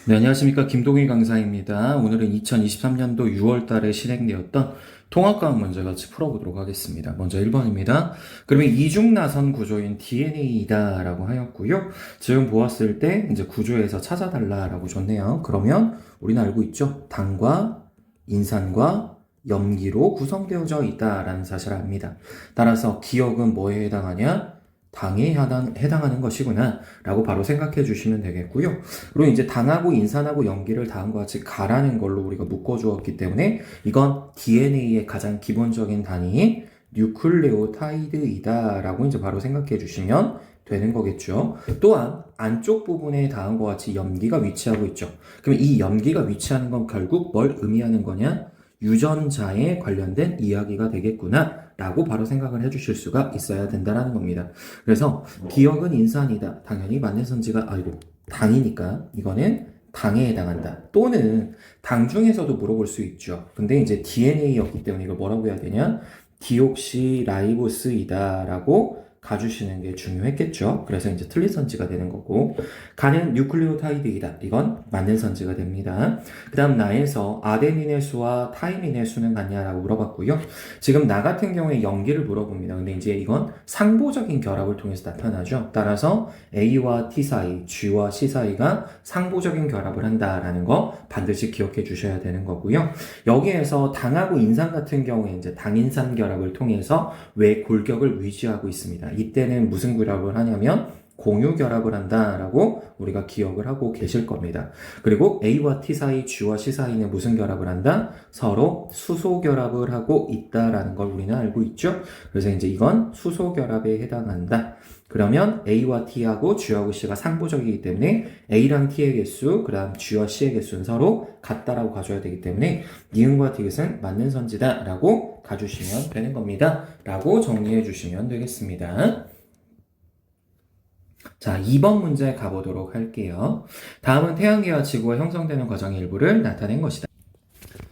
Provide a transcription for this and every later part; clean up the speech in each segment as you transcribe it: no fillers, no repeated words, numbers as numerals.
네, 안녕하십니까. 김동희 강사입니다. 오늘은 2023년도 6월 달에 실행되었던 통합과학 문제 같이 풀어보도록 하겠습니다. 먼저 1번입니다. 그러면 이중나선 구조인 DNA이다 라고 하였고요. 지금 보았을 때 이제 구조에서 찾아달라 라고 줬네요. 그러면 우리는 알고 있죠. 당과 인산과 염기로 구성되어져 있다라는 사실을 압니다. 따라서 기억은 뭐에 해당하냐? 당에 해당하는 것이구나 라고 바로 생각해 주시면 되겠고요. 그리고 이제 당하고 인산하고 염기를 다음과 같이 가라는 걸로 우리가 묶어주었기 때문에 이건 DNA의 가장 기본적인 단위인 뉴클레오타이드이다 라고 이제 바로 생각해 주시면 되는 거겠죠. 또한 안쪽 부분에 다음과 같이 염기가 위치하고 있죠. 그럼 이 염기가 위치하는 건 결국 뭘 의미하는 거냐? 유전자에 관련된 이야기가 되겠구나 라고 바로 생각을 해주실 수가 있어야 된다는 겁니다. 그래서 기억은 인산이다. 당연히 맞는 선지가 아니고 당이니까 이거는 당에 해당한다. 또는 당 중에서도 물어볼 수 있죠. 근데 이제 DNA였기 때문에 이걸 뭐라고 해야 되냐? 디옥시라이보스이다 라고 가주시는 게 중요했겠죠. 그래서 이제 틀린 선지가 되는 거고, 가는 뉴클레오타이드이다. 이건 맞는 선지가 됩니다. 그 다음 나에서 아데닌의 수와 타이민의 수는 같냐라고 물어봤고요. 지금 나 같은 경우에 염기를 물어봅니다. 근데 이제 이건 상보적인 결합을 통해서 나타나죠. 따라서 A와 T 사이, G와 C 사이가 상보적인 결합을 한다라는 거 반드시 기억해 주셔야 되는 거고요. 여기에서 당하고 인산 같은 경우에 이제 당인산 결합을 통해서 왜 골격을 유지하고 있습니다. 이때는 무슨 결합을 하냐면 공유 결합을 한다라고 우리가 기억을 하고 계실 겁니다. 그리고 A와 T 사이, G와 C 사이는 무슨 결합을 한다? 서로 수소 결합을 하고 있다라는 걸 우리는 알고 있죠. 그래서 이제 이건 수소 결합에 해당한다. 그러면 A와 T하고 G하고 C가 상보적이기 때문에 A랑 T의 개수, 그 다음 G와 C의 개수는 서로 같다라고 가져야 되기 때문에 니은과 디귿은 맞는 선지다 라고 가주시면 되는 겁니다. 라고 정리해 주시면 되겠습니다. 자, 2번 문제 가보도록 할게요. 다음은 태양계와 지구가 형성되는 과정의 일부를 나타낸 것이다.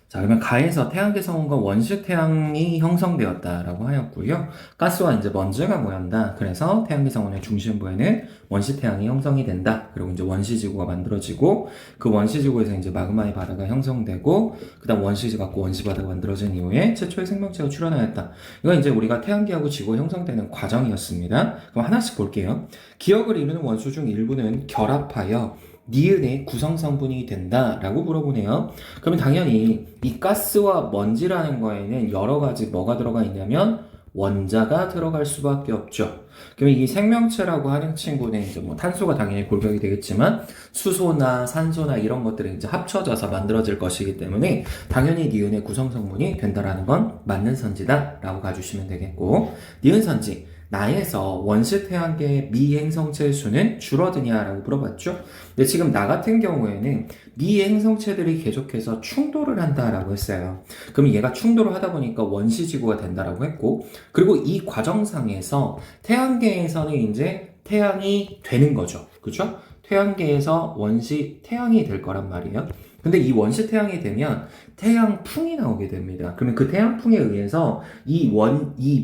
자, 그러면 가에서 태양계 성운과 원시 태양이 형성되었다라고 하였고요. 가스와 이제 먼지가 모였다. 그래서 태양계 성운의 중심부에는 원시 태양이 형성이 된다. 그리고 이제 원시 지구가 만들어지고 그 원시 지구에서 이제 마그마의 바다가 형성되고 그다음 원시지 갖고 원시 바다가 만들어진 이후에 최초의 생명체가 출현하였다. 이건 이제 우리가 태양계하고 지구가 형성되는 과정이었습니다. 그럼 하나씩 볼게요. 기억을 이루는 원소 중 일부는 결합하여 니은의 구성 성분이 된다라고 물어보네요. 그러면 당연히 이 가스와 먼지라는 거에는 여러 가지 뭐가 들어가 있냐면 원자가 들어갈 수밖에 없죠. 그러면 이 생명체라고 하는 친구는 이제 뭐 탄소가 당연히 골격이 되겠지만 수소나 산소나 이런 것들이 이제 합쳐져서 만들어질 것이기 때문에 당연히 니은의 구성 성분이 된다라는 건 맞는 선지다라고 가주시면 되겠고, 니은 선지. 나에서 원시 태양계의 미행성체의 수는 줄어드냐라고 물어봤죠. 근데 지금 나 같은 경우에는 미행성체들이 계속해서 충돌을 한다라고 했어요. 그럼 얘가 충돌을 하다 보니까 원시지구가 된다라고 했고, 그리고 이 과정상에서 태양계에서는 이제 태양이 되는 거죠. 그죠? 태양계에서 원시 태양이 될 거란 말이에요. 근데 이 원시 태양이 되면 태양풍이 나오게 됩니다. 그러면 그 태양풍에 의해서 이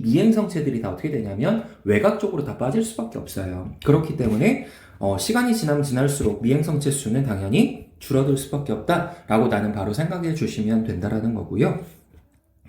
미행성체들이 다 어떻게 되냐면 외곽 쪽으로 다 빠질 수밖에 없어요. 그렇기 때문에 시간이 지나면 지날수록 미행성체 수는 당연히 줄어들 수밖에 없다라고 나는 바로 생각해 주시면 된다라는 거고요.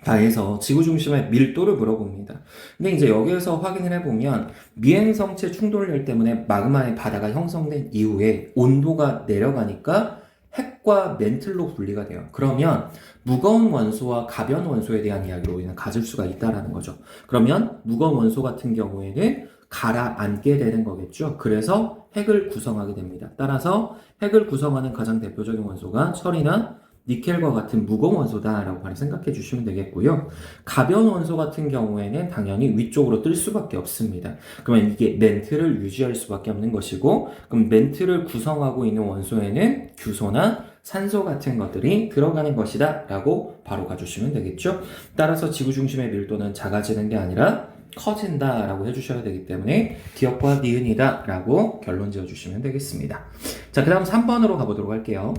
다해서 지구 중심의 밀도를 물어봅니다. 근데 이제 여기에서 확인을 해보면 미행성체 충돌열 때문에 마그마의 바다가 형성된 이후에 온도가 내려가니까 핵과 멘틀로 분리가 돼요. 그러면 무거운 원소와 가벼운 원소에 대한 이야기를 우리는 가질 수가 있다라는 거죠. 그러면 무거운 원소 같은 경우에는 가라앉게 되는 거겠죠. 그래서 핵을 구성하게 됩니다. 따라서 핵을 구성하는 가장 대표적인 원소가 철이나 니켈과 같은 무거운 원소다라고 바로 생각해 주시면 되겠고요. 가벼운 원소 같은 경우에는 당연히 위쪽으로 뜰 수밖에 없습니다. 그러면 이게 멘트를 유지할 수밖에 없는 것이고, 그럼 멘트를 구성하고 있는 원소에는 규소나 산소 같은 것들이 들어가는 것이다 라고 바로 가주시면 되겠죠. 따라서 지구 중심의 밀도는 작아지는 게 아니라 커진다 라고 해주셔야 되기 때문에 기억과 니은이다 라고 결론 지어주시면 되겠습니다. 자, 그 다음 3번으로 가보도록 할게요.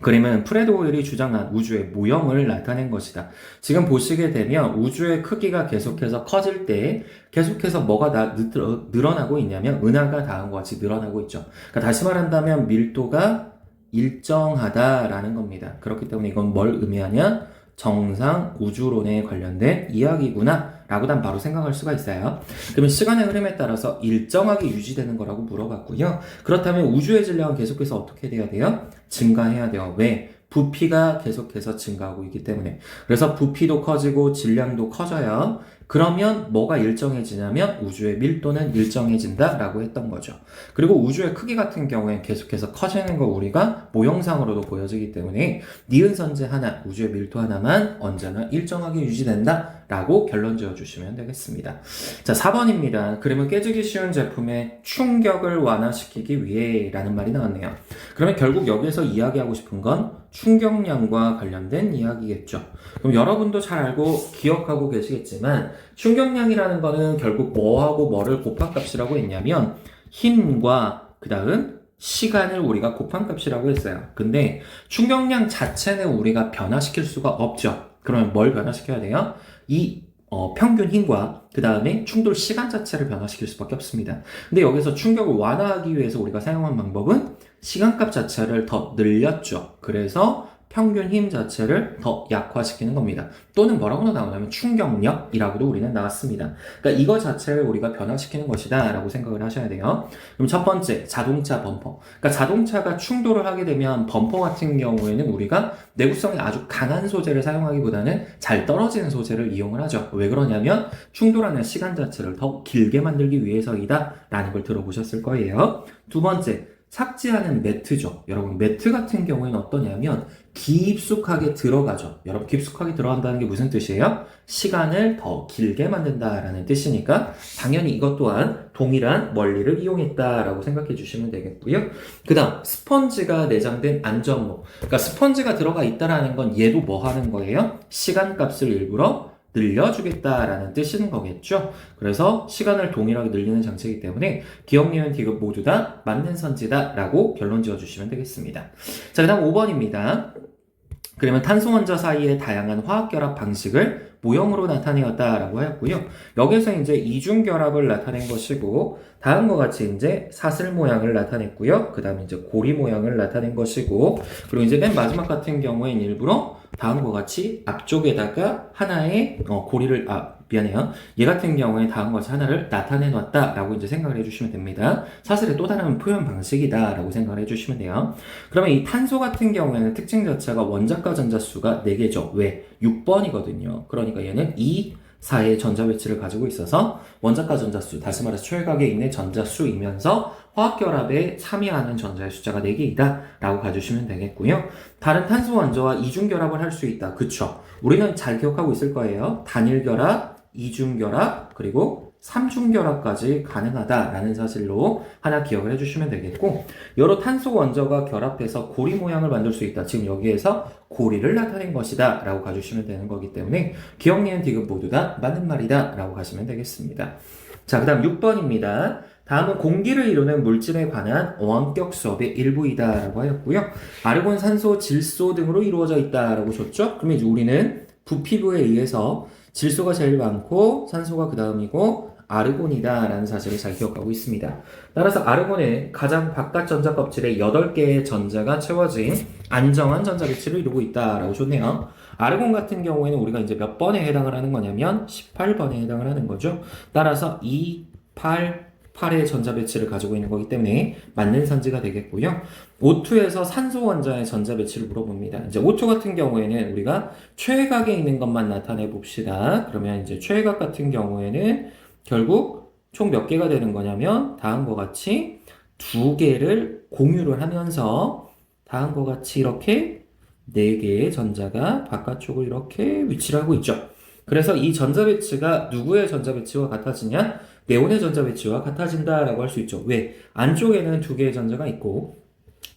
그림은 프레드 호일이 주장한 우주의 모형을 나타낸 것이다. 지금 보시게 되면 우주의 크기가 계속해서 커질 때 계속해서 뭐가 늘어나고 있냐면 은하가 다음과 같이 늘어나고 있죠. 그러니까 다시 말한다면 밀도가 일정하다라는 겁니다. 그렇기 때문에 이건 뭘 의미하냐? 정상 우주론에 관련된 이야기구나 라고 난 바로 생각할 수가 있어요. 그러면 시간의 흐름에 따라서 일정하게 유지되는 거라고 물어봤고요. 그렇다면 우주의 질량은 계속해서 어떻게 돼야 돼요? 증가해야 돼요. 왜? 부피가 계속해서 증가하고 있기 때문에. 그래서 부피도 커지고 질량도 커져요. 그러면 뭐가 일정해지냐면 우주의 밀도는 일정해진다라고 했던 거죠. 그리고 우주의 크기 같은 경우엔 계속해서 커지는 거 우리가 모형상으로도 보여지기 때문에 니은 선재 하나, 우주의 밀도 하나만 언제나 일정하게 유지된다라고 결론 지어주시면 되겠습니다. 자, 4번입니다. 그러면 깨지기 쉬운 제품의 충격을 완화시키기 위해 라는 말이 나왔네요. 그러면 결국 여기서 이야기하고 싶은 건 충격량과 관련된 이야기겠죠. 그럼 여러분도 잘 알고 기억하고 계시겠지만 충격량이라는 거는 결국 뭐하고 뭐를 곱한 값이라고 했냐면 힘과 그 다음 시간을 우리가 곱한 값이라고 했어요. 근데 충격량 자체는 우리가 변화시킬 수가 없죠. 그러면 뭘 변화시켜야 돼요? 이 평균 힘과 그 다음에 충돌 시간 자체를 변화시킬 수밖에 없습니다. 근데 여기서 충격을 완화하기 위해서 우리가 사용한 방법은 시간값 자체를 더 늘렸죠. 그래서 평균 힘 자체를 더 약화시키는 겁니다. 또는 뭐라고 나오냐면 충격력이라고도 우리는 나왔습니다. 그러니까 이거 자체를 우리가 변화시키는 것이다 라고 생각을 하셔야 돼요. 그럼 첫 번째, 자동차 범퍼. 그러니까 자동차가 충돌을 하게 되면 범퍼 같은 경우에는 우리가 내구성이 아주 강한 소재를 사용하기보다는 잘 떨어지는 소재를 이용을 하죠. 왜 그러냐면 충돌하는 시간 자체를 더 길게 만들기 위해서이다 라는 걸 들어보셨을 거예요. 두 번째, 삭제하는 매트죠. 여러분, 매트 같은 경우에는 어떠냐면 깊숙하게 들어가죠. 여러분, 깊숙하게 들어간다는 게 무슨 뜻이에요? 시간을 더 길게 만든다라는 뜻이니까 당연히 이것 또한 동일한 원리를 이용했다라고 생각해 주시면 되겠고요. 그 다음, 스펀지가 내장된 안전모. 그러니까 스펀지가 들어가 있다라는 건 얘도 뭐 하는 거예요? 시간값을 일부러 늘려주겠다라는 뜻인 거겠죠. 그래서 시간을 동일하게 늘리는 장치이기 때문에 기억, 니은, 디귿 모두 다 맞는 선지다 라고 결론 지어주시면 되겠습니다. 자, 그 다음 5번입니다. 그러면 탄소 원자 사이의 다양한 화학결합 방식을 모형으로 나타내었다라고 하였고요. 여기서 이제 이중결합을 나타낸 것이고, 다음과 같이 이제 사슬 모양을 나타냈고요. 그 다음에 이제 고리 모양을 나타낸 것이고, 그리고 이제 맨 마지막 같은 경우에는 일부러 다음과 같이 앞쪽에다가 하나의 고리를, 미안해요. 얘 같은 경우에 다음과 같이 하나를 나타내 놨다라고 이제 생각을 해주시면 됩니다. 사슬의 또 다른 표현 방식이다라고 생각을 해주시면 돼요. 그러면 이 탄소 같은 경우에는 특징 자체가 원자과 전자수가 4개죠. 왜? 6번이거든요. 그러니까 얘는 2, 4의 전자 배치를 가지고 있어서 원자과 전자수, 다시 말해서 최각에 있는 전자수이면서 화학결합에 참여하는 전자의 숫자가 4개이다 라고 가주시면 되겠고요. 다른 탄소 원자와 이중결합을 할 수 있다. 그쵸? 우리는 잘 기억하고 있을 거예요. 단일결합, 이중결합, 그리고 삼중결합까지 가능하다라는 사실로 하나 기억을 해주시면 되겠고, 여러 탄소 원자가 결합해서 고리 모양을 만들 수 있다. 지금 여기에서 고리를 나타낸 것이다 라고 가주시면 되는 거기 때문에 기억, 니은, 디귿 모두 다 맞는 말이다 라고 가시면 되겠습니다. 자, 그 다음 6번입니다. 다음은 공기를 이루는 물질에 관한 원격 수업의 일부이다 라고 하였고요. 아르곤, 산소, 질소 등으로 이루어져 있다 라고 줬죠. 그러면 이제 우리는 부피부에 의해서 질소가 제일 많고 산소가 그 다음이고 아르곤이다 라는 사실을 잘 기억하고 있습니다. 따라서 아르곤은 가장 바깥 전자 껍질에 8개의 전자가 채워진 안정한 전자 배치를 이루고 있다 라고 줬네요. 아르곤 같은 경우에는 우리가 이제 몇 번에 해당을 하는 거냐면 18번에 해당을 하는 거죠. 따라서 2, 8, 8의 전자 배치를 가지고 있는 거기 때문에 맞는 선지가 되겠고요. O2에서 산소 원자의 전자 배치를 물어봅니다. 이제 O2 같은 경우에는 우리가 최각에 있는 것만 나타내 봅시다. 그러면 이제 최각 같은 경우에는 결국 총 몇 개가 되는 거냐면 다음과 같이 2개를 공유를 하면서 다음과 같이 이렇게 4개의 전자가 바깥쪽을 이렇게 위치를 하고 있죠. 그래서 이 전자 배치가 누구의 전자 배치와 같아지냐? 네온의 전자 배치와 같아진다라고 할 수 있죠. 왜? 안쪽에는 2개의 전자가 있고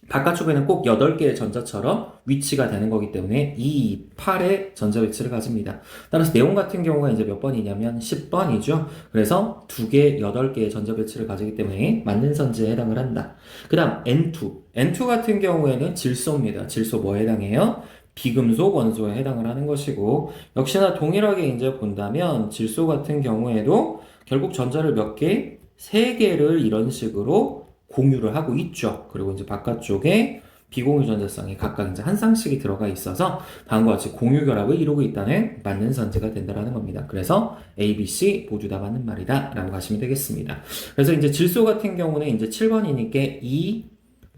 바깥쪽에는 꼭 8개의 전자처럼 위치가 되는 거기 때문에 2, 8의 전자 배치를 가집니다. 따라서 네온 같은 경우가 이제 몇 번이냐면 10번이죠. 그래서 2개, 8개의 전자 배치를 가지기 때문에 맞는 선지에 해당을 한다. 그 다음 N2. N2 같은 경우에는 질소입니다. 질소 뭐에 해당해요? 비금속 원소에 해당을 하는 것이고, 역시나 동일하게 이제 본다면 질소 같은 경우에도 결국 전자를 몇 개? 3개를 이런 식으로 공유를 하고 있죠. 그리고 이제 바깥쪽에 비공유전자성이 각각 이제 한 쌍씩이 들어가 있어서 다음과 같이 공유결합을 이루고 있다는 맞는 선지가 된다라는 겁니다. 그래서 A, B, C 모두 다 맞는 말이다 라고 하시면 되겠습니다. 그래서 이제 질소 같은 경우는 이제 7번이니까 2,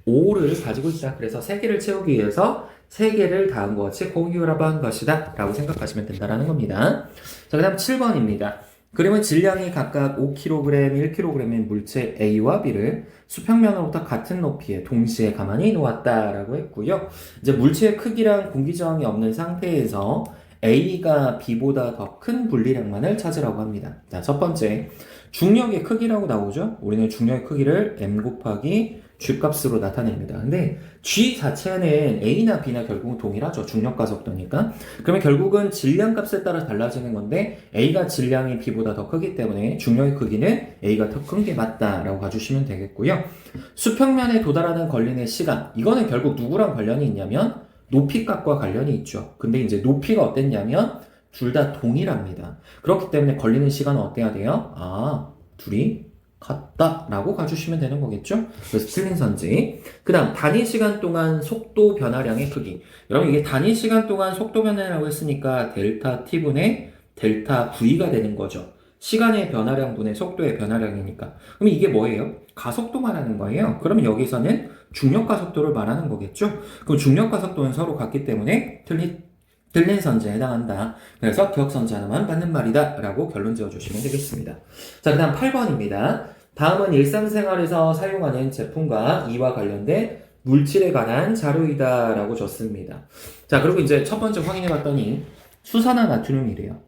5를 가지고 있다. 그래서 3개를 채우기 위해서 3개를 다음과 같이 공유결합한 것이다 라고 생각하시면 된다라는 겁니다. 자, 그 다음 7번입니다. 그러면 질량이 각각 5kg, 1kg인 물체 A와 B를 수평면으로부터 같은 높이에 동시에 가만히 놓았다라고 했고요. 이제 물체의 크기랑 공기 저항이 없는 상태에서 A가 B보다 더 큰 분리량만을 찾으라고 합니다. 자, 첫 번째, 중력의 크기라고 나오죠? 우리는 중력의 크기를 M 곱하기 G 값으로 나타냅니다. 근데 G 자체는 A나 B나 결국은 동일하죠. 중력과 속도니까. 그러면 결국은 질량 값에 따라 달라지는 건데 A가 질량이 B보다 더 크기 때문에 중력의 크기는 A가 더 큰 게 맞다라고 봐주시면 되겠고요. 수평면에 도달하는 걸리는 시간. 이거는 결국 누구랑 관련이 있냐면 높이 값과 관련이 있죠. 근데 이제 높이가 어땠냐면 둘 다 동일합니다. 그렇기 때문에 걸리는 시간은 어때야 돼요? 둘이 같다라고 가주시면 되는 거겠죠? 그래서 틀린 선지. 그 다음 단위 시간 동안 속도 변화량의 크기. 여러분 이게 단위 시간 동안 속도 변화량이라고 했으니까 델타 t분의 델타 v가 되는 거죠. 시간의 변화량 분의 속도의 변화량이니까. 그럼 이게 뭐예요? 가속도 말하는 거예요. 그러면 여기서는 중력 가속도를 말하는 거겠죠? 그럼 중력 가속도는 서로 같기 때문에 틀린 선지에 해당한다. 그래서 기억 선지 하나만 맞는 말이다 라고 결론 지어주시면 되겠습니다. 자, 그 다음 8번입니다. 다음은 일상생활에서 사용하는 제품과 이와 관련된 물질에 관한 자료이다 라고 줬습니다. 자, 그리고 이제 첫 번째 확인해 봤더니 수산화 나트륨이래요.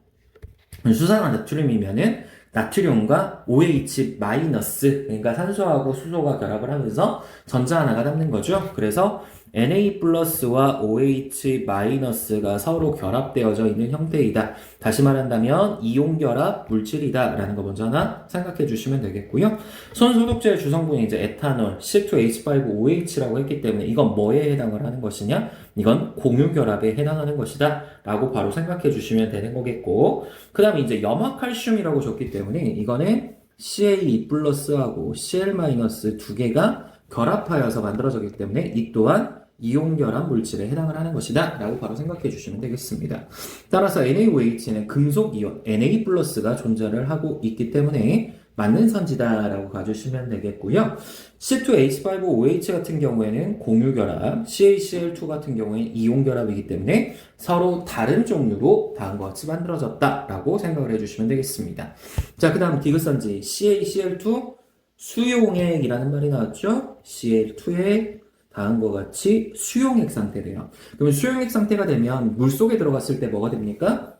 수산화 나트륨이면은 나트륨과 OH 마이너스, 그러니까 산소하고 수소가 결합을 하면서 전자 하나가 남는 거죠. 그래서 Na 플러스와 OH 마이너스가 서로 결합되어져 있는 형태이다. 다시 말한다면 이온 결합 물질이다 라는 거 먼저 하나 생각해 주시면 되겠고요. 손소독제의 주성분이 이제 에탄올, C2H5OH라고 했기 때문에 이건 뭐에 해당을 하는 것이냐? 이건 공유 결합에 해당하는 것이다 라고 바로 생각해 주시면 되는 거겠고, 그 다음에 이제 염화칼슘이라고 줬기 때문에 이거는 CaE 플러스하고 Cl 마이너스 두 개가 결합하여서 만들어졌기 때문에 이 또한 이온 결합 물질에 해당을 하는 것이다 라고 바로 생각해 주시면 되겠습니다. 따라서 NaOH는 금속 이온 Na 플러스가 존재를 하고 있기 때문에 맞는 선지다 라고 가주시면 되겠고요. C2H5OH 같은 경우에는 공유 결합, CaCl2 같은 경우에는 이온 결합이기 때문에 서로 다른 종류로 다음과 같이 만들어졌다 라고 생각을 해주시면 되겠습니다. 자, 그 다음 디귿선지 CaCl2 수용액이라는 말이 나왔죠? Cl2의 다음과 같이 수용액 상태래요. 그러면 수용액 상태가 되면 물속에 들어갔을 때 뭐가 됩니까?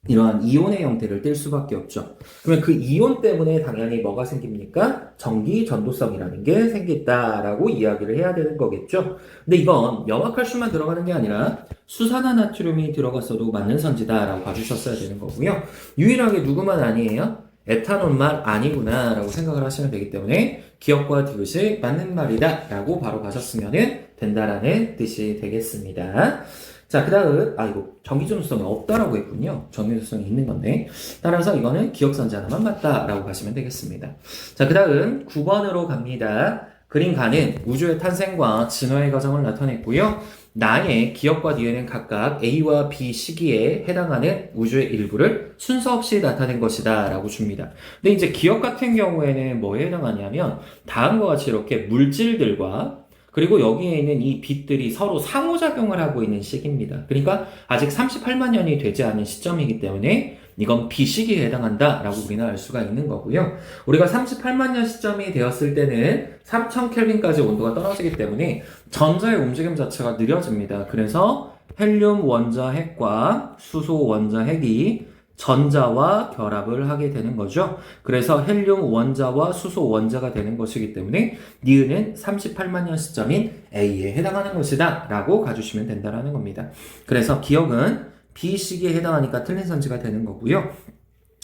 이러한 이온의 형태를 띨 수밖에 없죠. 그러면 그 이온 때문에 당연히 뭐가 생깁니까? 전기 전도성이라는 게 생겼다라고 이야기를 해야 되는 거겠죠. 근데 이건 염화칼슘만 들어가는 게 아니라 수산화 나트륨이 들어갔어도 맞는 선지다라고 봐주셨어야 되는 거고요. 유일하게 누구만 아니에요? 에탄올만 아니구나 라고 생각을 하시면 되기 때문에 기억과 디귿이 맞는 말이다 라고 바로 가셨으면 된다라는 뜻이 되겠습니다. 자, 그 다음, 이거 전기전도성이 없다라고 했군요. 전기전도성이 있는 건데. 따라서 이거는 기억선지 하나만 맞다라고 가시면 되겠습니다. 자, 그 다음 9번으로 갑니다. 그림가는 우주의 탄생과 진화의 과정을 나타냈고요. 나의 기억과 니은은 각각 A와 B 시기에 해당하는 우주의 일부를 순서 없이 나타낸 것이다 라고 줍니다. 근데 이제 기억 같은 경우에는 뭐에 해당하냐면 다음과 같이 이렇게 물질들과 그리고 여기에 있는 이 빛들이 서로 상호작용을 하고 있는 시기입니다. 그러니까 아직 38만 년이 되지 않은 시점이기 때문에 이건 비시기에 해당한다라고 우리는 알 수가 있는 거고요. 우리가 38만 년 시점이 되었을 때는 3000켈빈까지 온도가 떨어지기 때문에 전자의 움직임 자체가 느려집니다. 그래서 헬륨 원자 핵과 수소 원자 핵이 전자와 결합을 하게 되는 거죠. 그래서 헬륨 원자와 수소 원자가 되는 것이기 때문에 니은은 38만 년 시점인 A에 해당하는 것이다 라고 가주시면 된다는 겁니다. 그래서 기억은 B 시기에 해당하니까 틀린 선지가 되는 거고요.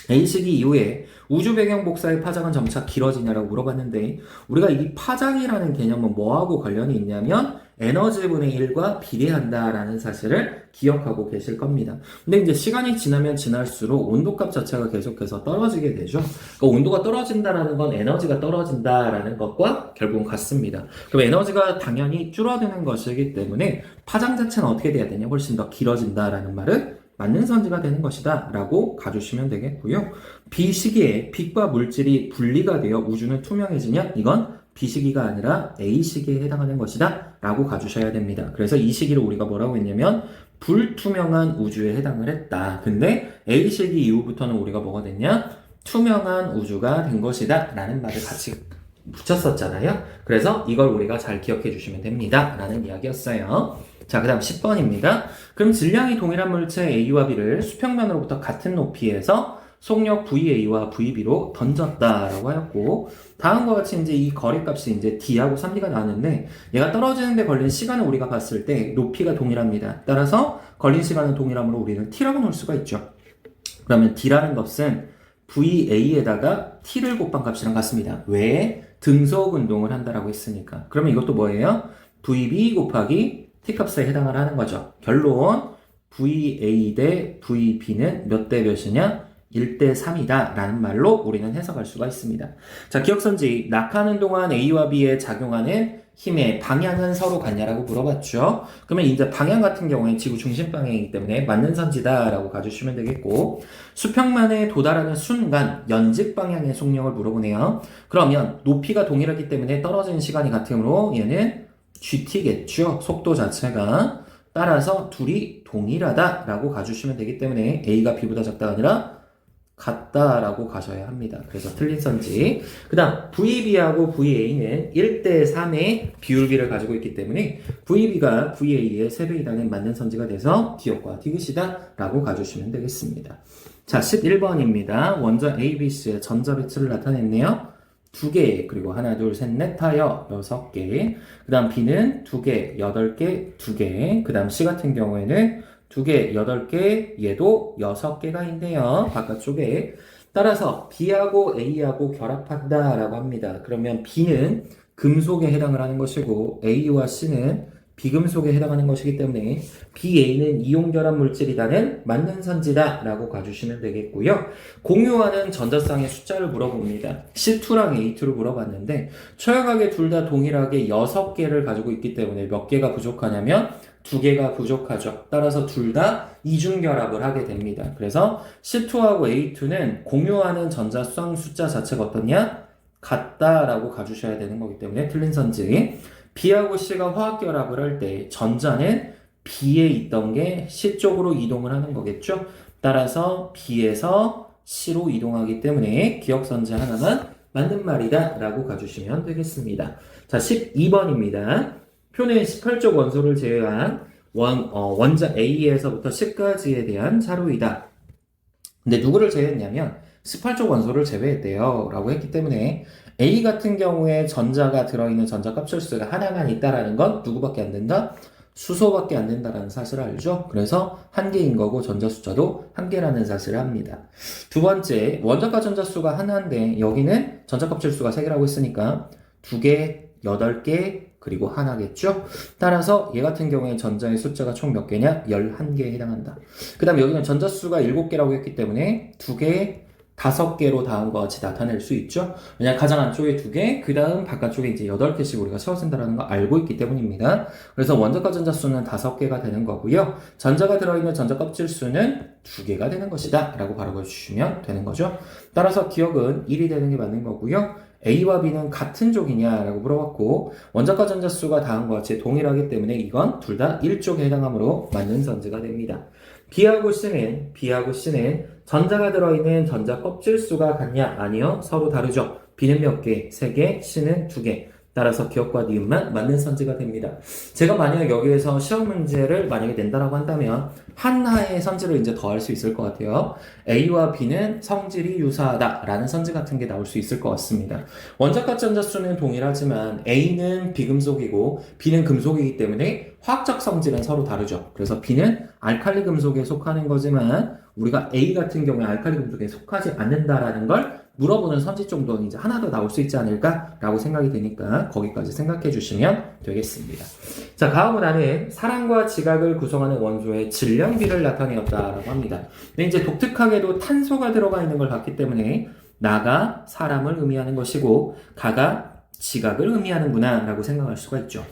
A 시기 이후에 우주 배경 복사의 파장은 점차 길어지냐라고 물어봤는데 우리가 이 파장이라는 개념은 뭐하고 관련이 있냐면 에너지분의 1과 비례한다라는 사실을 기억하고 계실 겁니다. 근데 이제 시간이 지나면 지날수록 온도값 자체가 계속해서 떨어지게 되죠. 그러니까 온도가 떨어진다라는 건 에너지가 떨어진다라는 것과 결국은 같습니다. 그럼 에너지가 당연히 줄어드는 것이기 때문에 파장 자체는 어떻게 돼야 되냐? 훨씬 더 길어진다라는 말은 맞는 선지가 되는 것이다 라고 가주시면 되겠고요. B 시기에 빛과 물질이 분리가 되어 우주는 투명해지냐? 이건 B 시기가 아니라 A 시기에 해당하는 것이다 라고 가주셔야 됩니다. 그래서 이 시기를 우리가 뭐라고 했냐면 불투명한 우주에 해당을 했다. 근데 A 시기 이후부터는 우리가 뭐가 됐냐? 투명한 우주가 된 것이다 라는 말을 같이 붙였었잖아요. 그래서 이걸 우리가 잘 기억해 주시면 됩니다 라는 이야기였어요. 자, 그 다음 10번입니다. 그럼 질량이 동일한 물체 A와 B를 수평면으로부터 같은 높이에서 속력 VA와 VB로 던졌다라고 하였고, 다음과 같이 이제 이 거리값이 이제 D하고 3D가 나왔는데, 얘가 떨어지는데 걸린 시간을 우리가 봤을 때 높이가 동일합니다. 따라서 걸린 시간은 동일하므로 우리는 T라고 놓을 수가 있죠. 그러면 D라는 값은 VA에다가 T를 곱한 값이랑 같습니다. 왜? 등속 운동을 한다라고 했으니까. 그러면 이것도 뭐예요? VB 곱하기 T값에 해당을 하는 거죠. 결론 VA 대 VB는 몇 대 몇이냐? 1대 3이다 라는 말로 우리는 해석할 수가 있습니다. 자, 기억선지 낙하는 동안 A와 B에 작용하는 힘의 방향은 서로 같냐라고 물어봤죠. 그러면 이제 방향 같은 경우에 지구 중심 방향이기 때문에 맞는 선지다 라고 가주시면 되겠고, 수평면에 도달하는 순간 연직 방향의 속력을 물어보네요. 그러면 높이가 동일하기 때문에 떨어지는 시간이 같으므로 얘는 GT겠죠. 속도 자체가. 따라서 둘이 동일하다라고 가주시면 되기 때문에 A가 B보다 작다가 아니라 같다라고 가셔야 합니다. 그래서 틀린 선지. 그 다음 VB하고 VA는 1대 3의 비율비를 가지고 있기 때문에 VB가 VA의 3배이라는 맞는 선지가 돼서 기억과 디귿이다 라고 가주시면 되겠습니다. 자, 11번입니다. 원전 ABC의 전자배치를 나타냈네요. 2개, 그리고 하나, 둘, 셋, 넷, 타여 6개. 그 다음 B는 2개, 8개, 2개. 그 다음 C 같은 경우에는 2개, 8개, 얘도 6개가 있네요. 바깥쪽에. 따라서 B하고 A하고 결합한다 라고 합니다. 그러면 B는 금속에 해당을 하는 것이고 A와 C는 비금속에 해당하는 것이기 때문에 BA는 이온결합 물질이다는 맞는 선지다 라고 가주시면 되겠고요. 공유하는 전자쌍의 숫자를 물어봅니다. C2랑 A2를 물어봤는데 초약하게 둘 다 동일하게 6개를 가지고 있기 때문에 몇 개가 부족하냐면 2개가 부족하죠. 따라서 둘 다 이중결합을 하게 됩니다. 그래서 C2하고 A2는 공유하는 전자쌍 숫자 자체가 어떻냐? 같다라고 가주셔야 되는 거기 때문에 틀린 선지. B하고 C가 화학결합을 할 때 전자는 B에 있던 게 C 쪽으로 이동을 하는 거겠죠. 따라서 B에서 C로 이동하기 때문에 기억선지 하나만 맞는 말이다 라고 가주시면 되겠습니다. 자, 12번입니다. 표는 18쪽 원소를 제외한 원자 A에서부터 C까지에 대한 자료이다. 근데 누구를 제외했냐면 18쪽 원소를 제외했대요 라고 했기 때문에 A 같은 경우에 전자가 들어있는 전자 kapsul수가 하나만 있다라는 건 누구밖에 안 된다? 수소밖에 안 된다라는 사실을 알죠? 그래서 한 개인 거고 전자 숫자도 한 개라는 사실을 합니다. 두 번째, 원자가 전자수가 하나인데 여기는 전자 kapsul수가 세 개라고 했으니까 2개, 8개, 그리고 하나겠죠? 따라서 얘 같은 경우에 전자의 숫자가 총 몇 개냐? 11개에 해당한다. 그 다음 여기는 전자수가 7개라고 했기 때문에 2개, 5개로 다음과 같이 나타낼 수 있죠. 왜냐면 가장 안쪽에 2개, 그 다음 바깥쪽에 이제 8개씩 우리가 채워진다는 거 알고 있기 때문입니다. 그래서 원자가 전자수는 5개가 되는 거고요. 전자가 들어있는 전자 껍질수는 2개가 되는 것이다 라고 바로 주시면 되는 거죠. 따라서 기억은 1이 되는 게 맞는 거고요. A와 B는 같은 쪽이냐라고 물어봤고 원자가 전자수가 다음과 같이 동일하기 때문에 이건 둘 다 1쪽에 해당하므로 맞는 선지가 됩니다. B하고 C는 전자가 들어있는 전자 껍질수가 같냐? 아니요. 서로 다르죠. B는 몇 개? 3개, C는 2개. 따라서 기억과 니은만 맞는 선지가 됩니다. 제가 만약 여기에서 시험 문제를 만약에 낸다라고 한다면 하나의 선지를 이제 더할 수 있을 것 같아요. A와 B는 성질이 유사하다 라는 선지 같은 게 나올 수 있을 것 같습니다. 원자가 전자수는 동일하지만 A는 비금속이고 B는 금속이기 때문에 화학적 성질은 서로 다르죠. 그래서 B는 알칼리 금속에 속하는 거지만 우리가 A 같은 경우에 알칼리 금속에 속하지 않는다라는 걸 물어보는 선지 정도는 이제 하나 더 나올 수 있지 않을까라고 생각이 되니까 거기까지 생각해 주시면 되겠습니다. 자, 가오문화는 사랑과 지각을 구성하는 원소의 질량비를 나타내었다라고 합니다. 근데 이제 독특하게도 탄소가 들어가 있는 걸 봤기 때문에 나가 사람을 의미하는 것이고 가가 지각을 의미하는구나 라고 생각할 수가 있죠.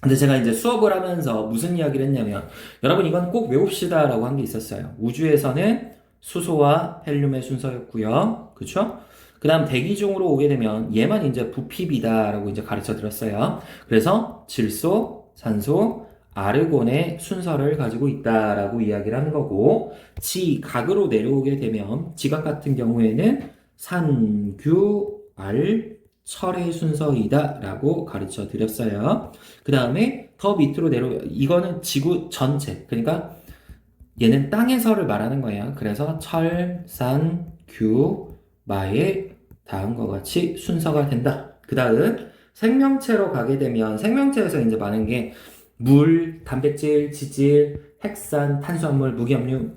근데 제가 이제 수업을 하면서 무슨 이야기를 했냐면 여러분 이건 꼭 외웁시다 라고 한 게 있었어요. 우주에서는 수소와 헬륨의 순서였고요. 그쵸? 그 다음 대기 중으로 오게 되면 얘만 이제 부피비다 라고 이제 가르쳐 드렸어요. 그래서 질소, 산소, 아르곤의 순서를 가지고 있다라고 이야기를 하는 거고 지각으로 내려오게 되면 지각 같은 경우에는 산, 규, 알, 철의 순서이다 라고 가르쳐 드렸어요. 그 다음에 더 밑으로 이거는 지구 전체, 그러니까 얘는 땅에서를 말하는 거예요. 그래서 철, 산, 규, 마의 다음과 같이 순서가 된다. 그 다음 생명체로 가게 되면 생명체에서 이제 많은 게 물, 단백질, 지질, 핵산, 탄수화물, 무기압류,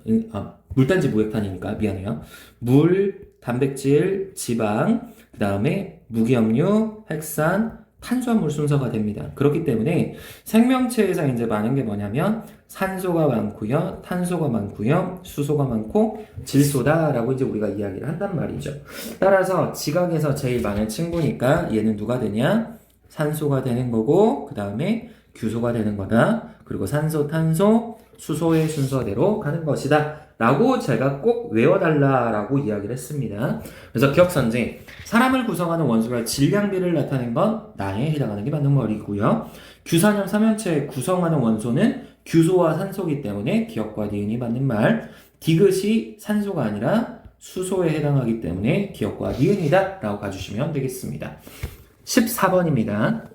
물단지 무액탄이니까 미안해요. 물, 단백질, 지방, 그 다음에 무기압류, 핵산, 탄수화물 순서가 됩니다. 그렇기 때문에 생명체에서 이제 많은 게 뭐냐면 산소가 많고요, 탄소가 많고요, 수소가 많고 질소다라고 이제 우리가 이야기를 한단 말이죠. 따라서 지각에서 제일 많은 친구니까 얘는 누가 되냐? 산소가 되는 거고 그 다음에 규소가 되는 거다. 그리고 산소, 탄소, 수소의 순서대로 가는 것이다. 라고 제가 꼭 외워달라라고 이야기를 했습니다. 그래서 기억선지, 사람을 구성하는 원소의 질량비를 나타낸 건 나에 해당하는 게 맞는 말이고요. 규산염 삼연체에 구성하는 원소는 규소와 산소이기 때문에 기억과 니은이 맞는 말. 디귿이 산소가 아니라 수소에 해당하기 때문에 기억과 니은이다 라고 가주시면 되겠습니다. 14번입니다.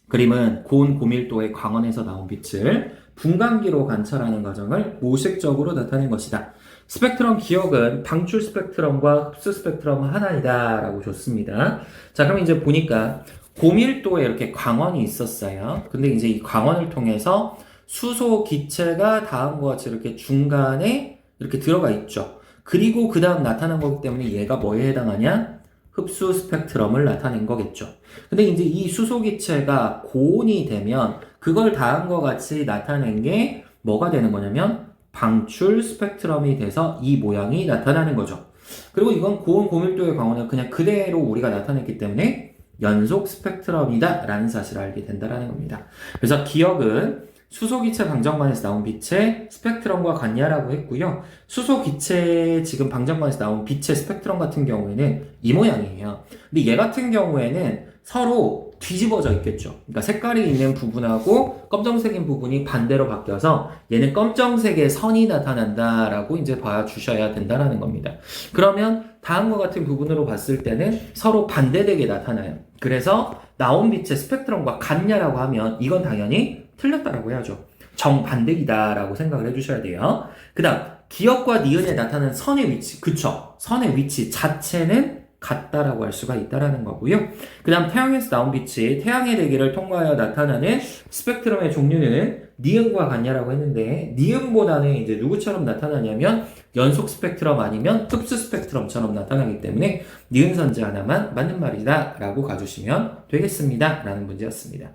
그림은 고온 고밀도의 광원에서 나온 빛을 분광기로 관찰하는 과정을 모색적으로 나타낸 것이다. 스펙트럼 기억은 방출 스펙트럼과 흡수 스펙트럼 하나이다 라고 줬습니다. 자, 그럼 이제 보니까 고밀도에 이렇게 광원이 있었어요. 근데 이제 이 광원을 통해서 수소 기체가 다음과 같이 이렇게 중간에 이렇게 들어가 있죠. 그리고 그 다음 나타난 거기 때문에 얘가 뭐에 해당하냐? 흡수 스펙트럼을 나타낸 거겠죠. 근데 이제 이 수소 기체가 고온이 되면 그걸 다음과 같이 나타낸 게 뭐가 되는 거냐면 방출 스펙트럼이 돼서 이 모양이 나타나는 거죠. 그리고 이건 고온 고밀도의 광원을 그냥 그대로 우리가 나타냈기 때문에 연속 스펙트럼이다 라는 사실을 알게 된다는 겁니다. 그래서 기억은 수소기체 방정관에서 나온 빛의 스펙트럼과 같냐라고 했고요. 수소기체 지금 방정관에서 나온 빛의 스펙트럼 같은 경우에는 이 모양이에요. 근데 얘 같은 경우에는 서로 뒤집어져 있겠죠. 그러니까 색깔이 있는 부분하고 검정색인 부분이 반대로 바뀌어서 얘는 검정색의 선이 나타난다라고 이제 봐주셔야 된다는 겁니다. 그러면 다음과 같은 부분으로 봤을 때는 서로 반대되게 나타나요. 그래서 나온 빛의 스펙트럼과 같냐라고 하면 이건 당연히 틀렸다라고 해야죠. 정반대이다라고 생각을 해주셔야 돼요. 그 다음 기억과 니은에 나타나는 선의 위치, 그쵸? 선의 위치 자체는 같다라고 할 수가 있다라는 거고요. 그 다음 태양에서 나온 빛이 태양의 대기를 통과하여 나타나는 스펙트럼의 종류는 니은과 같냐라고 했는데 니은보다는 이제 누구처럼 나타나냐면 연속 스펙트럼 아니면 흡수 스펙트럼처럼 나타나기 때문에 니은 선지 하나만 맞는 말이다 라고 가주시면 되겠습니다 라는 문제였습니다.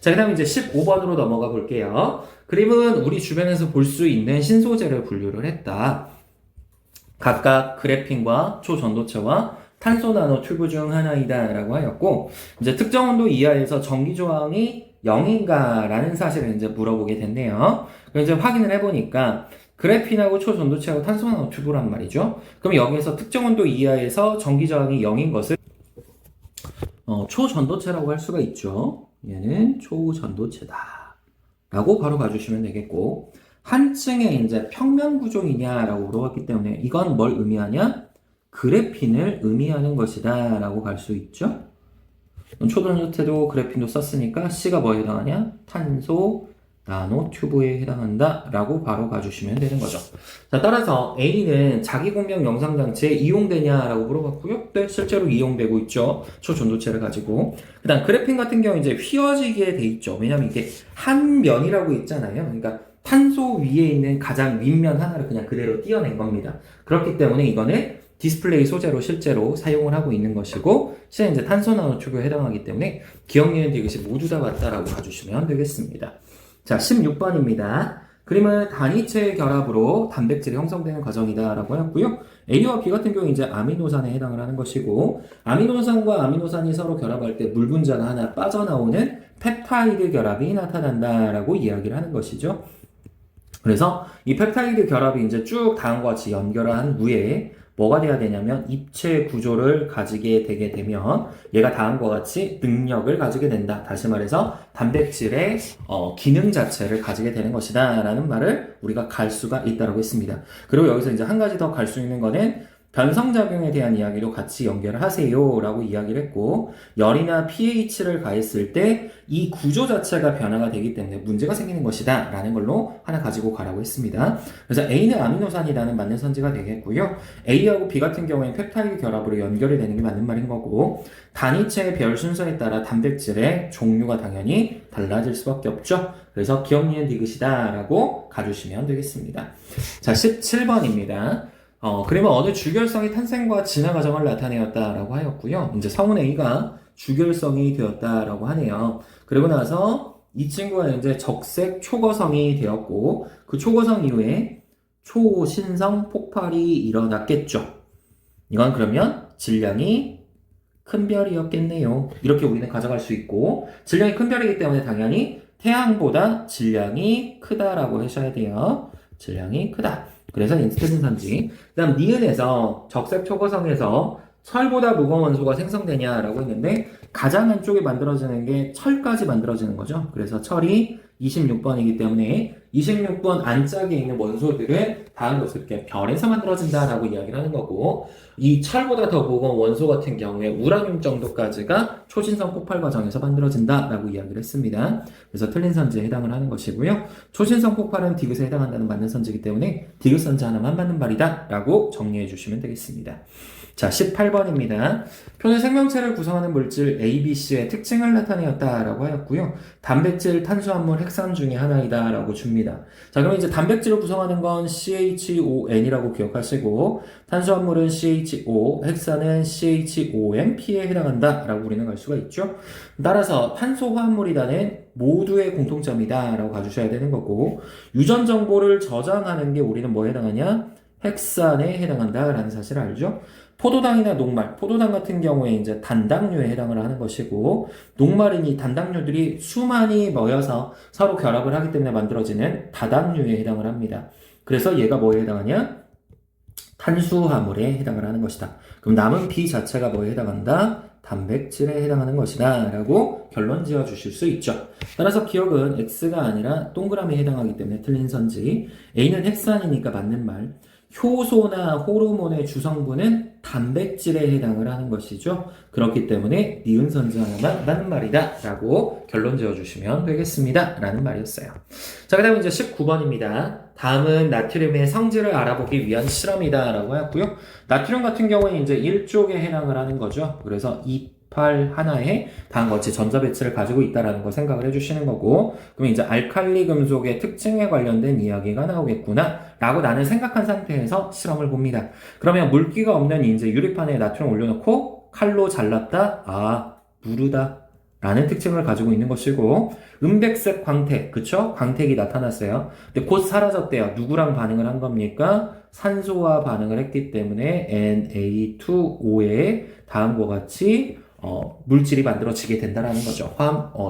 자, 그 다음 이제 15번으로 넘어가 볼게요. 그림은 우리 주변에서 볼 수 있는 신소재를 분류를 했다. 각각 그래핀과 초전도체와 탄소 나노 튜브 중 하나이다 라고 하였고, 이제 특정 온도 이하에서 전기 저항이 0인가 라는 사실을 이제 물어보게 됐네요. 그래서 이제 확인을 해보니까 그래핀하고 초전도체하고 탄소 나노 튜브란 말이죠. 그럼 여기에서 특정 온도 이하에서 전기 저항이 0인 것을 초전도체라고 할 수가 있죠. 얘는 초전도체다 라고 바로 봐주시면 되겠고, 한층의 이제 평면 구조이냐라고 물어봤기 때문에 이건 뭘 의미하냐? 그래핀을 의미하는 것이다 라고 갈 수 있죠. 초전도체도 그래핀도 썼으니까 C가 뭐에 해당하냐? 탄소, 나노튜브에 해당한다 라고 바로 가주시면 되는 거죠. 자, 따라서 A는 자기 공명 영상장치에 이용되냐라고 물어봤고요. 네, 실제로 이용되고 있죠. 초전도체를 가지고. 그 다음 그래핀 같은 경우 이제 휘어지게 돼 있죠. 왜냐면 이게 한 면이라고 있잖아요. 그러니까 탄소 위에 있는 가장 윗면 하나를 그냥 그대로 띄어낸 겁니다. 그렇기 때문에 이거는 디스플레이 소재로 실제로 사용을 하고 있는 것이고, 실제 이제 탄소 나노튜브에 해당하기 때문에 기억, 니은, 디귿이 모두 다 맞다라고 봐주시면 되겠습니다. 자, 16번입니다. 그림은 단위체의 결합으로 단백질이 형성되는 과정이다 라고 하였고요. A와 B 같은 경우 이제 아미노산에 해당을 하는 것이고, 아미노산과 아미노산이 서로 결합할 때 물 분자가 하나 빠져나오는 펩타이드 결합이 나타난다 라고 이야기를 하는 것이죠. 그래서 이 펩타이드 결합이 이제 쭉 다음과 같이 연결을 한 후에 뭐가 돼야 되냐면 입체 구조를 가지게 되게 되면 얘가 다음과 같이 능력을 가지게 된다. 다시 말해서 단백질의 기능 자체를 가지게 되는 것이다 라는 말을 우리가 갈 수가 있다고 했습니다. 그리고 여기서 이제 한 가지 더 갈 수 있는 거는 변성작용에 대한 이야기도 같이 연결을 하세요 라고 이야기를 했고, 열이나 pH를 가했을 때 이 구조 자체가 변화가 되기 때문에 문제가 생기는 것이다 라는 걸로 하나 가지고 가라고 했습니다. 그래서 A는 아미노산이라는 맞는 선지가 되겠고요. A하고 B 같은 경우에는 펩타이드 결합으로 연결이 되는 게 맞는 말인 거고, 단위체의 별 순서에 따라 단백질의 종류가 당연히 달라질 수밖에 없죠. 그래서 기억, 니은, 디귿이다 라고 가주시면 되겠습니다. 자, 17번입니다. 그러면 어느 주결성이 탄생과 진화 과정을 나타내었다라고 하였고요. 이제 성운 A가 주결성이 되었다라고 하네요. 그리고 나서 이 친구가 이제 적색 초거성이 되었고, 그 초거성 이후에 초신성 폭발이 일어났겠죠. 이건 그러면 질량이 큰 별이었겠네요. 이렇게 우리는 가져갈 수 있고, 질량이 큰 별이기 때문에 당연히 태양보다 질량이 크다라고 하셔야 돼요. 질량이 크다. 그래서 인스테슨 선지. 그 다음 니은에서 적색 초고성에서 철보다 무거운 원소가 생성되냐라고 했는데, 가장 안쪽에 만들어지는 게 철까지 만들어지는 거죠. 그래서 철이 26번이기 때문에 26번 안짝에 있는 원소들은 다음 것을 이렇게 별에서 만들어진다라고 이야기를 하는 거고, 이 철보다 더 무거운 원소 같은 경우에 우라늄 정도까지가 초신성 폭발 과정에서 만들어진다라고 이야기를 했습니다. 그래서 틀린 선지에 해당을 하는 것이고요. 초신성 폭발은 디귿에 해당한다는 맞는 선지이기 때문에 디귿 선지 하나만 맞는 말이다 라고 정리해 주시면 되겠습니다. 자, 18번입니다. 표는 생명체를 구성하는 물질 A, B, C의 특징을 나타내었다라고 하였고요. 단백질, 탄수화물, 핵산 중에 하나이다 라고 줍니다. 자, 그럼 이제 단백질을 구성하는 건 CHON이라고 기억하시고, 탄수화물은 CHO, 핵산은 CHOMP에 해당한다 라고 우리는 알 수가 있죠. 따라서 탄소화물이라는 모두의 공통점이다 라고 가주셔야 되는 거고, 유전 정보를 저장하는 게 우리는 뭐에 해당하냐? 핵산에 해당한다 라는 사실을 알죠. 포도당이나 녹말, 포도당 같은 경우에 이제 단당류에 해당을 하는 것이고, 녹말은 이 단당류들이 수많이 모여서 서로 결합을 하기 때문에 만들어지는 다당류에 해당을 합니다. 그래서 얘가 뭐에 해당하냐? 탄수화물에 해당을 하는 것이다. 그럼 남은 B 자체가 뭐에 해당한다? 단백질에 해당하는 것이다 라고 결론 지어 주실 수 있죠. 따라서 기억은 X가 아니라 동그라미에 해당하기 때문에 틀린 선지, A는 핵산이니까 맞는 말, 효소나 호르몬의 주성분은 단백질에 해당을 하는 것이죠. 그렇기 때문에 니은 선지 하나만 맞는 말이다 라고 결론 지어주시면 되겠습니다 라는 말이었어요. 자, 그 다음 이제 19번입니다. 다음은 나트륨의 성질을 알아보기 위한 실험이다 라고 하였고요. 나트륨 같은 경우에 이제 1쪽에 해당을 하는 거죠. 그래서 28 하나에 다음과 같이 전자 배치를 가지고 있다라는 걸 생각을 해주시는 거고, 그럼 이제 알칼리 금속의 특징에 관련된 이야기가 나오겠구나 라고 나는 생각한 상태에서 실험을 봅니다. 그러면 물기가 없는 이제 유리판에 나트륨을 올려놓고 칼로 잘랐다, 아, 무르다 라는 특징을 가지고 있는 것이고, 은백색 광택, 그쵸? 광택이 나타났어요. 근데 곧 사라졌대요. 누구랑 반응을 한 겁니까? 산소와 반응을 했기 때문에 Na2O에 다음과 같이 물질이 만들어지게 된다라는 거죠.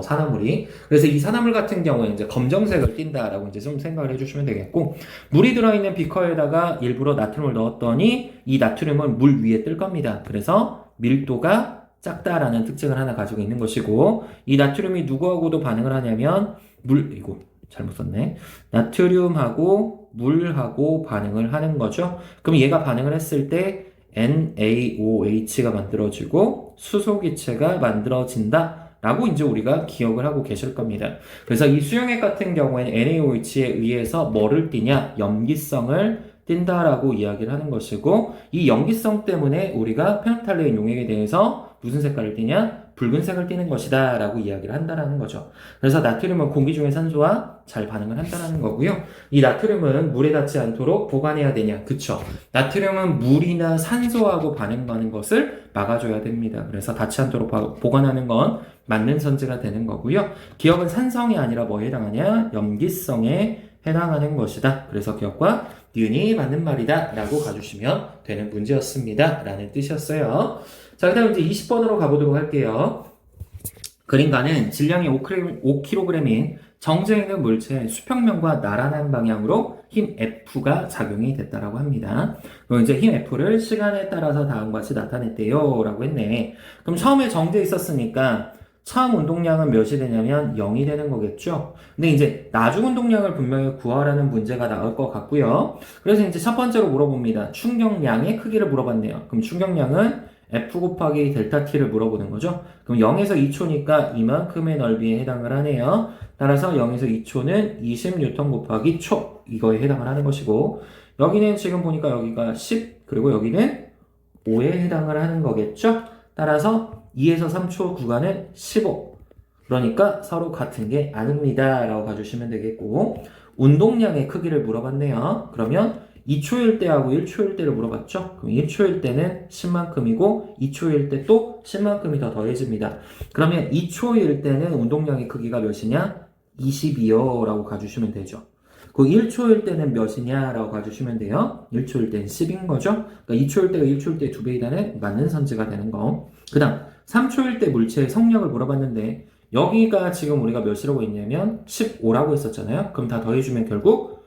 산화물이. 그래서 이 산화물 같은 경우에 이제 검정색을 띈다라고 이제 좀 생각을 해주시면 되겠고, 물이 들어있는 비커에다가 일부러 나트륨을 넣었더니 이 나트륨은 물 위에 뜰 겁니다. 그래서 밀도가 작다라는 특징을 하나 가지고 있는 것이고, 이 나트륨이 누구하고도 반응을 하냐면 이거 잘못 썼네. 나트륨하고 물하고 반응을 하는 거죠. 그럼 얘가 반응을 했을 때 NaOH가 만들어지고 수소기체가 만들어진다 라고 이제 우리가 기억을 하고 계실 겁니다. 그래서 이 수용액 같은 경우에는 NaOH에 의해서 뭐를 띠냐? 염기성을 띈다라고 이야기를 하는 것이고, 이 염기성 때문에 우리가 페놀프탈레인 용액에 대해서 무슨 색깔을 띠냐? 붉은색을 띠는 것이다 라고 이야기를 한다라는 거죠. 그래서 나트륨은 공기 중의 산소와 잘 반응을 한다라는 거고요. 이 나트륨은 물에 닿지 않도록 보관해야 되냐? 그쵸? 나트륨은 물이나 산소하고 반응하는 것을 막아줘야 됩니다. 그래서 닿지 않도록 보관하는 건 맞는 선지가 되는 거고요. 기억은 산성이 아니라 뭐에 해당하냐? 염기성에 해당하는 것이다. 그래서 기억과 니은이 맞는 말이다 라고 가주시면 되는 문제였습니다. 라는 뜻이었어요. 자, 그 다음 이제 20번으로 가보도록 할게요. 그림가는 질량이 5kg인 정제해 있는 물체의 수평면과 나란한 방향으로 힘 F가 작용이 됐다라고 합니다. 그럼 이제 힘 F를 시간에 따라서 다음과 같이 나타냈대요 라고 했네. 그럼 처음에 정제해 있었으니까 처음 운동량은 몇이 되냐면 0이 되는 거겠죠. 근데 이제 나중 운동량을 분명히 구하라는 문제가 나올 것 같고요. 그래서 이제 첫 번째로 물어봅니다. 충격량의 크기를 물어봤네요. 그럼 충격량은 F 곱하기 델타 T를 물어보는 거죠. 그럼 0에서 2초니까 이만큼의 넓이에 해당을 하네요. 따라서 0에서 2초는 20뉴턴 곱하기 초, 이거에 해당을 하는 것이고, 여기는 지금 보니까 여기가 10, 그리고 여기는 5에 해당을 하는 거겠죠. 따라서 2에서 3초 구간은 15. 그러니까 서로 같은 게 아닙니다 라고 가주시면 되겠고, 운동량의 크기를 물어봤네요. 그러면 2초일 때하고 1초일 때를 물어봤죠? 그럼 1초일 때는 10만큼이고 2초일 때 또 10만큼이 더 더해집니다. 그러면 2초일 때는 운동량의 크기가 몇이냐? 22요 라고 가주시면 되죠. 그 1초일 때는 몇이냐 라고 가주시면 돼요. 1초일 때는 10인 거죠. 그러니까 2초일 때가 1초일 때 2배이다는 맞는 선지가 되는 거. 그 다음 3초일 때 물체의 성력을 물어봤는데 여기가 지금 우리가 몇이라고 했냐면 15라고 했었잖아요. 그럼 다 더해주면 결국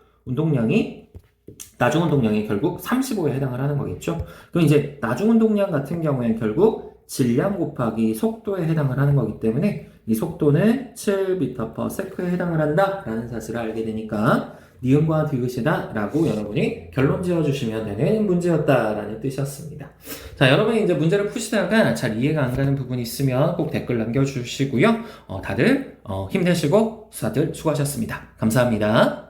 나중 운동량이 결국 35에 해당을 하는 거겠죠. 그럼 이제 나중 운동량 같은 경우에는 결국 질량 곱하기 속도에 해당을 하는 거기 때문에 이 속도는 7m/s에 해당을 한다라는 사실을 알게 되니까 니은과 디귿이다 라고 여러분이 결론 지어주시면 되는 문제였다라는 뜻이었습니다. 자, 여러분이 이제 문제를 푸시다가 잘 이해가 안 가는 부분이 있으면 꼭 댓글 남겨주시고요. 다들 힘내시고 수다들 수고하셨습니다. 감사합니다.